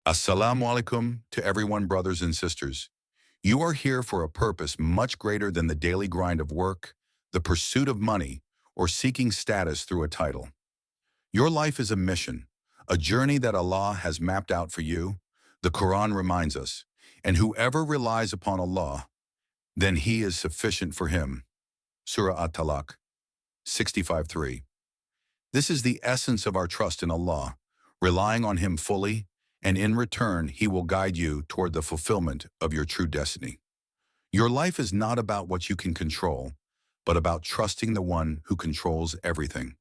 Assalamu alaikum to everyone, brothers and sisters. You are here for a purpose much greater than the daily grind of work, the pursuit of money, or seeking status through a title. Your life is a mission, a journey that Allah has mapped out for you. The Quran reminds us, and whoever relies upon Allah, then He is sufficient for him. Surah At-Talaq 65:3. This is the essence of our trust in Allah, relying on Him fully, and in return, He will guide you toward the fulfillment of your true destiny. Your life is not about what you can control, but about trusting the one who controls everything.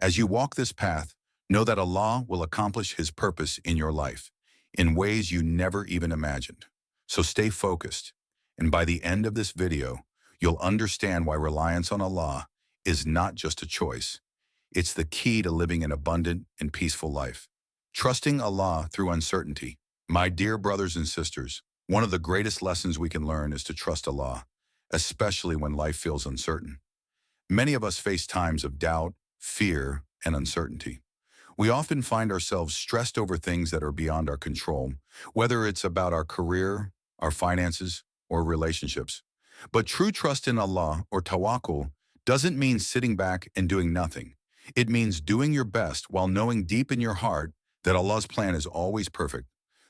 As you walk this path, know that Allah will accomplish His purpose in your life in ways you never even imagined. So stay focused, and by the end of this video, you'll understand why reliance on Allah is not just a choice. It's the key to living an abundant and peaceful life. Trusting Allah through uncertainty. My dear brothers and sisters, one of the greatest lessons we can learn is to trust Allah, especially when life feels uncertain. Many of us face times of doubt, fear, and uncertainty. We often find ourselves stressed over things that are beyond our control, whether it's about our career, our finances, or relationships. But true trust in Allah, or tawakkul, doesn't mean sitting back and doing nothing. It means doing your best while knowing deep in your heart that Allah's plan is always perfect.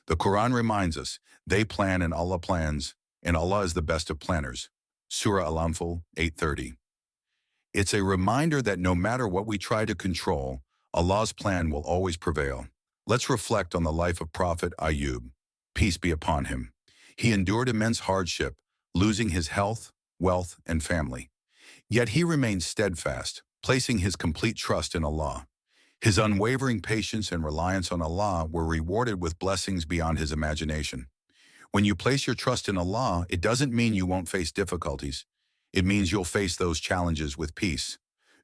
The Quran reminds us, they plan and Allah plans, and Allah is the best of planners. Surah Al-Anfal 8:30. It's a reminder that no matter what we try to control, Allah's plan will always prevail. Let's reflect on the life of Prophet Ayyub, peace be upon him. He endured immense hardship, losing his health, wealth, and family. Yet he remained steadfast, placing his complete trust in Allah. His unwavering patience and reliance on Allah were rewarded with blessings beyond his imagination. When you place your trust in Allah, it doesn't mean you won't face difficulties. It means you'll face those challenges with peace,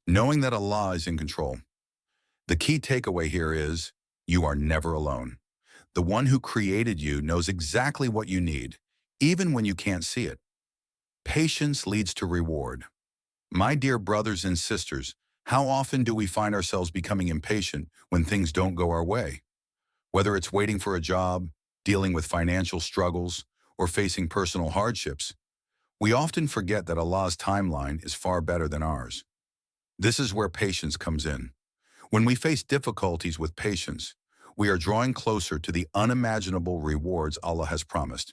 knowing that Allah is in control. The key takeaway here is, you are never alone. The one who created you knows exactly what you need, even when you can't see it. Patience leads to reward. My dear brothers and sisters, how often do we find ourselves becoming impatient when things don't go our way? Whether it's waiting for a job, dealing with financial struggles, or facing personal hardships, we often forget that Allah's timeline is far better than ours. This is where patience comes in. When we face difficulties with patience, we are drawing closer to the unimaginable rewards Allah has promised.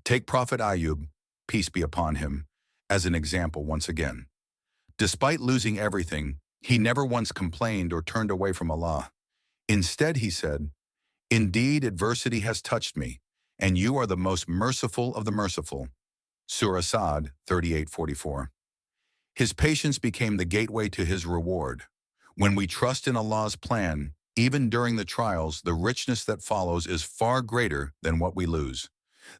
Take Prophet Ayyub, peace be upon him, as an example once again. Despite losing everything, he never once complained or turned away from Allah. Instead, he said, "Indeed, adversity has touched me, and you are the most merciful of the merciful." Surah Sa'd 38:44. His patience became the gateway to his reward. When we trust in Allah's plan, even during the trials, the richness that follows is far greater than what we lose.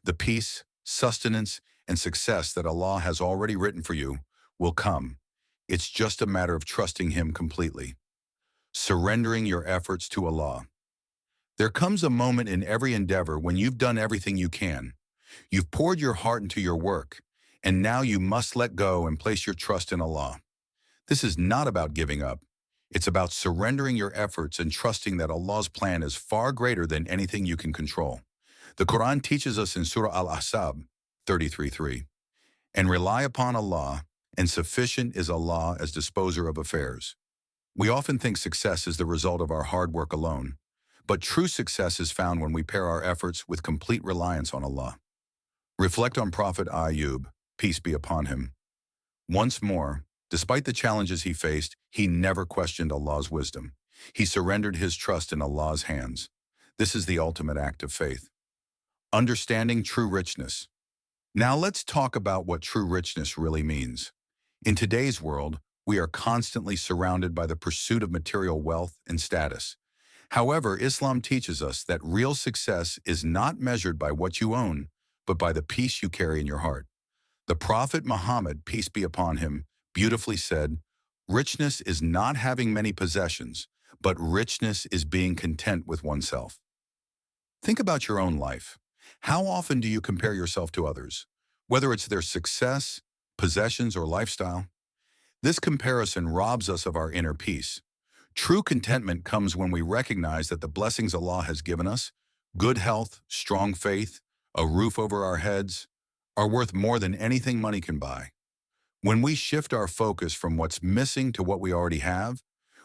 The peace, sustenance, and success that Allah has already written for you will come. It's just a matter of trusting Him completely. Surrendering your efforts to Allah. There comes a moment in every endeavor when you've done everything you can. You've poured your heart into your work, and now you must let go and place your trust in Allah. This is not about giving up. It's about surrendering your efforts and trusting that Allah's plan is far greater than anything you can control. The Quran teaches us in Surah Al-Ahzab 33:3, "And rely upon Allah, and sufficient is Allah as disposer of affairs." We often think success is the result of our hard work alone, but true success is found when we pair our efforts with complete reliance on Allah. Reflect on Prophet Ayyub, peace be upon him. Once more, despite the challenges he faced, he never questioned Allah's wisdom. He surrendered his trust in Allah's hands. This is the ultimate act of faith. Understanding true richness. Now let's talk about what true richness really means. In today's world, we are constantly surrounded by the pursuit of material wealth and status. However, Islam teaches us that real success is not measured by what you own, but by the peace you carry in your heart. The Prophet Muhammad, peace be upon him, beautifully said, "Richness is not having many possessions, but richness is being content with oneself." Think about your own life. How often do you compare yourself to others, whether it's their success, possessions, or lifestyle? This comparison robs us of our inner peace. True contentment comes when we recognize that the blessings Allah has given us, Good health, strong faith, a roof over our heads are worth more than anything money can buy. When we shift our focus from what's missing to what we already have,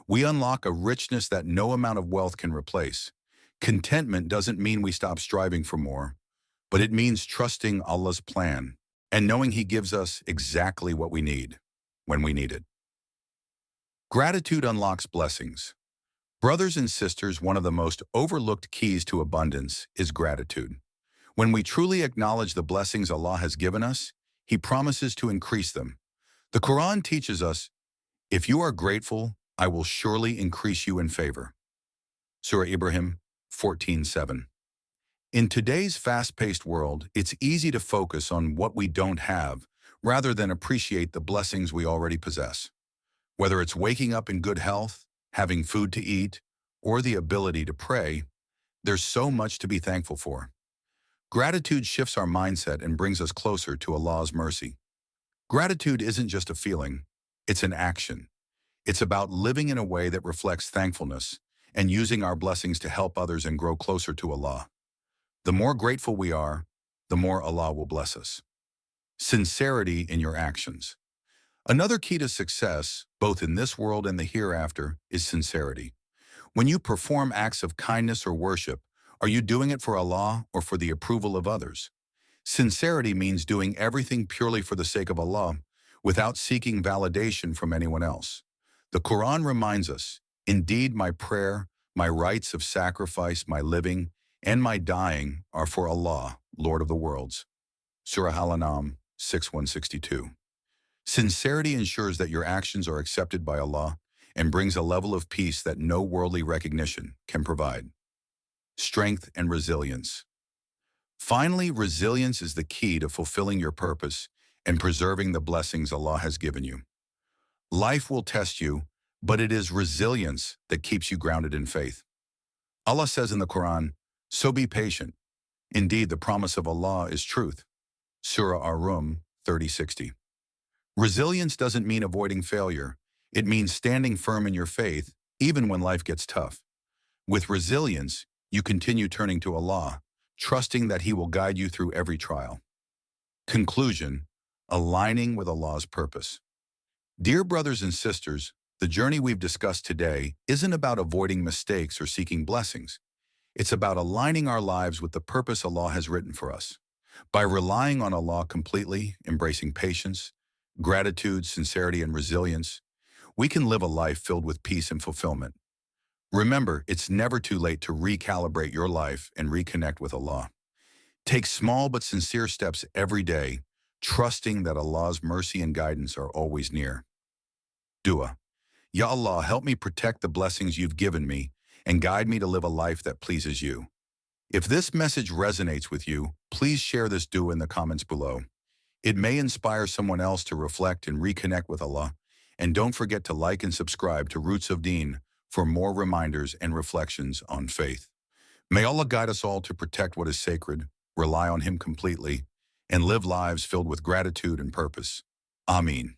we unlock a richness that no amount of wealth can replace. Contentment doesn't mean we stop striving for more, but it means trusting Allah's plan and knowing He gives us exactly what we need when we need it. Gratitude unlocks blessings. Brothers and sisters, one of the most overlooked keys to abundance is gratitude. When we truly acknowledge the blessings Allah has given us, He promises to increase them. The Quran teaches us, "If you are grateful, I will surely increase you in favor." Surah Ibrahim 14:7. In today's fast-paced world, it's easy to focus on what we don't have rather than appreciate the blessings we already possess. Whether it's waking up in good health, having food to eat, or the ability to pray, there's so much to be thankful for. Gratitude shifts our mindset and brings us closer to Allah's mercy. Gratitude isn't just a feeling, it's an action. It's about living in a way that reflects thankfulness and using our blessings to help others and grow closer to Allah. The more grateful we are, the more Allah will bless us. Sincerity in your actions. Another key to success, both in this world and the hereafter, is sincerity. When you perform acts of kindness or worship, are you doing it for Allah or for the approval of others? Sincerity means doing everything purely for the sake of Allah, without seeking validation from anyone else. The Quran reminds us, "Indeed, my prayer, my rites of sacrifice, my living, and my dying are for Allah, Lord of the worlds." Surah Al-An'am 6:162. Sincerity ensures that your actions are accepted by Allah and brings a level of peace that no worldly recognition can provide. Strength and resilience. Finally, resilience is the key to fulfilling your purpose and preserving the blessings Allah has given you. Life will test you, but it is resilience that keeps you grounded in faith. Allah says in the Quran, "So be patient. Indeed, the promise of Allah is truth." Surah Ar-Rum 30:60. Resilience doesn't mean avoiding failure. It means standing firm in your faith, even when life gets tough. With resilience, you continue turning to Allah, trusting that He will guide you through every trial. Conclusion: aligning with Allah's purpose. Dear brothers and sisters, the journey we've discussed today isn't about avoiding mistakes or seeking blessings. It's about aligning our lives with the purpose Allah has written for us. By relying on Allah completely, embracing patience, gratitude, sincerity, and resilience, we can live a life filled with peace and fulfillment. Remember, it's never too late to recalibrate your life and reconnect with Allah. Take small but sincere steps every day, trusting that Allah's mercy and guidance are always near. Dua. Ya Allah, help me protect the blessings you've given me and guide me to live a life that pleases you. If this message resonates with you, please share this dua in the comments below. It may inspire someone else to reflect and reconnect with Allah. And don't forget to like and subscribe to Roots of Deen for more reminders and reflections on faith. May Allah guide us all to protect what is sacred, rely on Him completely, and live lives filled with gratitude and purpose. Ameen.